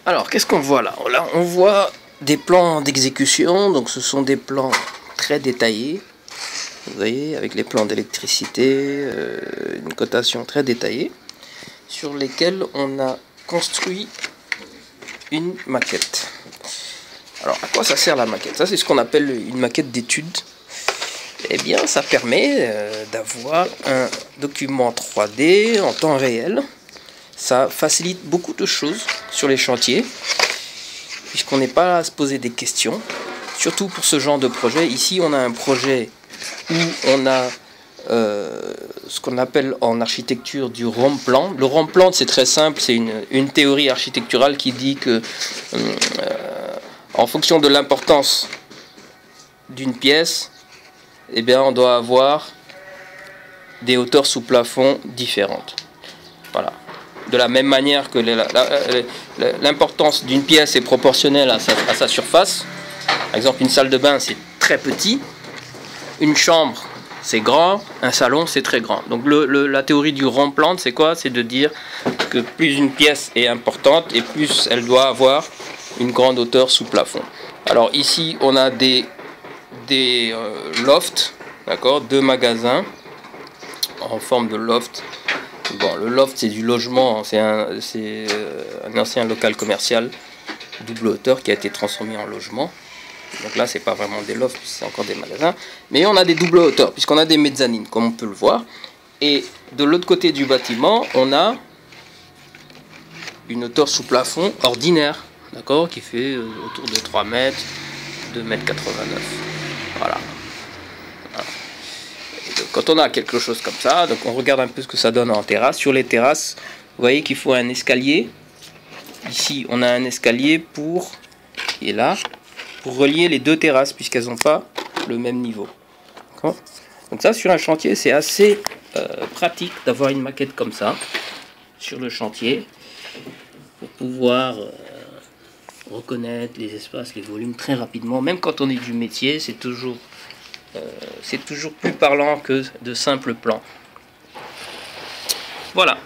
Alors, qu'est-ce qu'on voit là? Là, on voit des plans d'exécution. Donc, ce sont des plans très détaillés. Vous voyez, avec les plans d'électricité, une cotation très détaillée, sur lesquels on a construit une maquette. Alors, à quoi ça sert la maquette? Ça, c'est ce qu'on appelle une maquette d'étude. Eh bien, ça permet d'avoir un document 3D en temps réel. Ça facilite beaucoup de choses sur les chantiers, puisqu'on n'est pas là à se poser des questions, surtout pour ce genre de projet. Ici, on a un projet où on a ce qu'on appelle en architecture du rond-plan. Le rond-plan, c'est très simple, c'est une théorie architecturale qui dit que en fonction de l'importance d'une pièce, eh bien, on doit avoir des hauteurs sous plafond différentes. Voilà. De la même manière que l'importance d'une pièce est proportionnelle à sa surface. Par exemple, une salle de bain, c'est très petit. Une chambre, c'est grand. Un salon, c'est très grand. Donc la théorie du rond-plan, c'est quoi? C'est de dire que plus une pièce est importante et plus elle doit avoir une grande hauteur sous plafond. Alors ici, on a des lofts, d'accord, 2 magasins en forme de loft. Bon, le loft, c'est du logement, c'est un ancien local commercial double hauteur qui a été transformé en logement. Donc là, c'est pas vraiment des lofts, c'est encore des magasins. Mais on a des double hauteurs, puisqu'on a des mezzanines, comme on peut le voir. Et de l'autre côté du bâtiment, on a une hauteur sous plafond ordinaire, d'accord, qui fait autour de 3 mètres, 2,89 mètres. Voilà. Quand on a quelque chose comme ça, donc on regarde un peu ce que ça donne en terrasse. Sur les terrasses, vous voyez qu'il faut un escalier. Ici, on a un escalier qui est là, pour relier les 2 terrasses, puisqu'elles n'ont pas le même niveau. Donc ça, sur un chantier, c'est assez pratique d'avoir une maquette comme ça, sur le chantier, pour pouvoir reconnaître les espaces, les volumes très rapidement. Même quand on est du métier, c'est toujours plus parlant que de simples plans. Voilà.